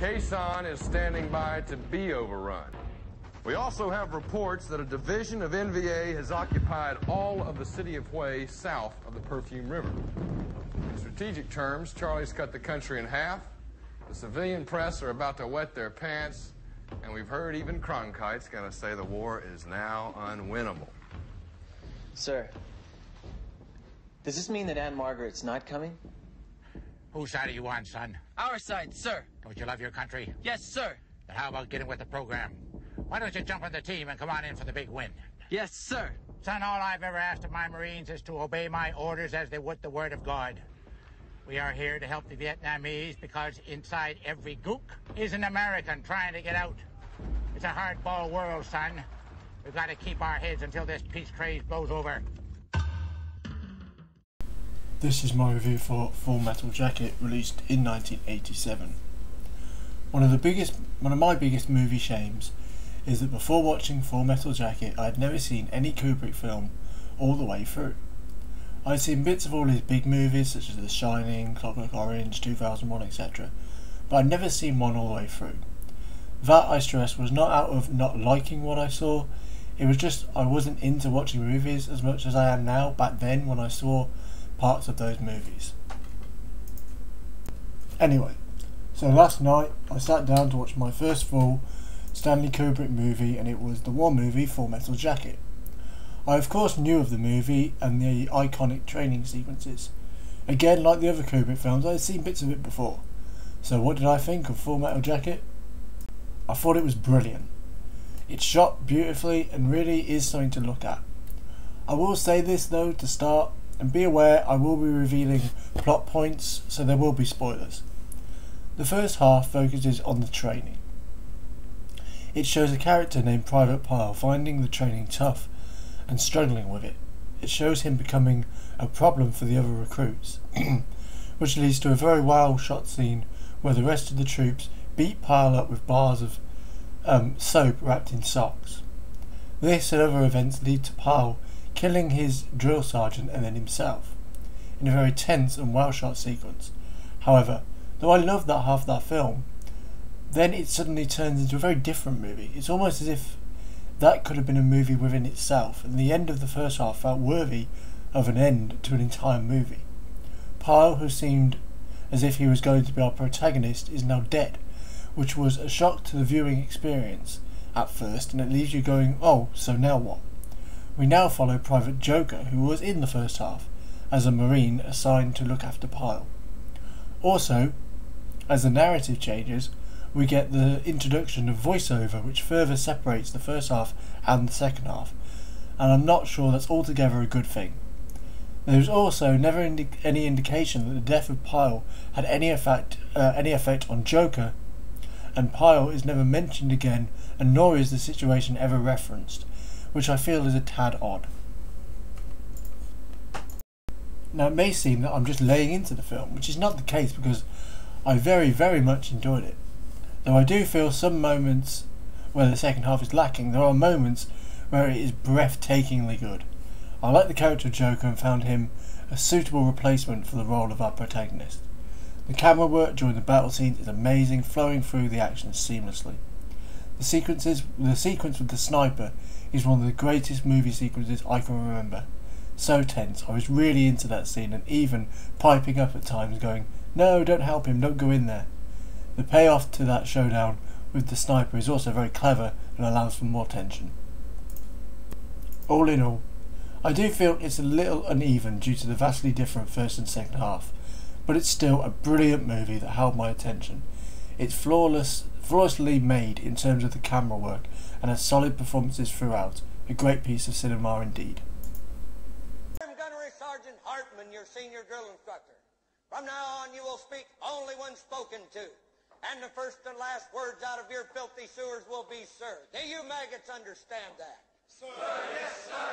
Quezon is standing by to be overrun. We also have reports that a division of NVA has occupied all of the city of Hue south of the Perfume River. In strategic terms, Charlie's cut the country in half. The civilian press are about to wet their pants, and we've heard even Cronkite's going to say the war is now unwinnable. Sir, does this mean that Aunt Margaret's not coming? Whose side are you on, son? Our side, sir. Don't you love your country? Yes, sir. Then how about getting with the program? Why don't you jump on the team and come on in for the big win? Yes, sir. Son, all I've ever asked of my Marines is to obey my orders as they would the word of God. We are here to help the Vietnamese because inside every gook is an American trying to get out. It's a hardball world, son. We've got to keep our heads until this peace craze blows over. This is my review for Full Metal Jacket, released in 1987. One of my biggest movie shames is that before watching Full Metal Jacket, I had never seen any Kubrick film all the way through. I'd seen bits of all his big movies such as The Shining, Clockwork Orange, 2001, etc., but I'd never seen one all the way through. That, I stress, was not out of not liking what I saw, it was just I wasn't into watching movies as much as I am now back then when I saw parts of those movies. Anyway, so last night I sat down to watch my first full Stanley Kubrick movie, and it was the war movie Full Metal Jacket. I of course knew of the movie and the iconic training sequences. Again, like the other Kubrick films, I had seen bits of it before. So what did I think of Full Metal Jacket? I thought it was brilliant. It's shot beautifully and really is something to look at. I will say this though to start, and be aware I will be revealing plot points, so there will be spoilers. The first half focuses on the training. It shows a character named Private Pyle finding the training tough and struggling with it. It shows him becoming a problem for the other recruits, which leads to a very well shot scene where the rest of the troops beat Pyle up with bars of soap wrapped in socks. This and other events lead to Pyle killing his drill sergeant and then himself, in a very tense and well shot sequence. However, though I love that half of that film, then it suddenly turns into a very different movie. It's almost as if that could have been a movie within itself, and the end of the first half felt worthy of an end to an entire movie. Pyle, who seemed as if he was going to be our protagonist, is now dead, which was a shock to the viewing experience at first, and it leaves you going, oh, so now what? We now follow Private Joker, who was in the first half, as a Marine assigned to look after Pyle. Also, as the narrative changes, we get the introduction of voiceover, which further separates the first half and the second half, and I'm not sure that's altogether a good thing. There is also never any indication that the death of Pyle had any effect on Joker, and Pyle is never mentioned again, and nor is the situation ever referenced, which I feel is a tad odd. Now it may seem that I'm just laying into the film, which is not the case because I very, very much enjoyed it. Though I do feel some moments where the second half is lacking, there are moments where it is breathtakingly good. I like the character of Joker and found him a suitable replacement for the role of our protagonist. The camera work during the battle scenes is amazing, flowing through the action seamlessly. The sequence with the sniper is one of the greatest movie sequences I can remember. So tense, I was really into that scene and even piping up at times going, no, don't help him, don't go in there. The payoff to that showdown with the sniper is also very clever and allows for more tension. All in all, I do feel it's a little uneven due to the vastly different first and second half, but it's still a brilliant movie that held my attention. It's flawlessly made in terms of the camera work and has solid performances throughout. A great piece of cinema indeed. I'm Gunnery Sergeant Hartman, your senior drill instructor. From now on you will speak only when spoken to, and the first and last words out of your filthy sewers will be sir. Do you maggots understand that? Sir, yes, sir.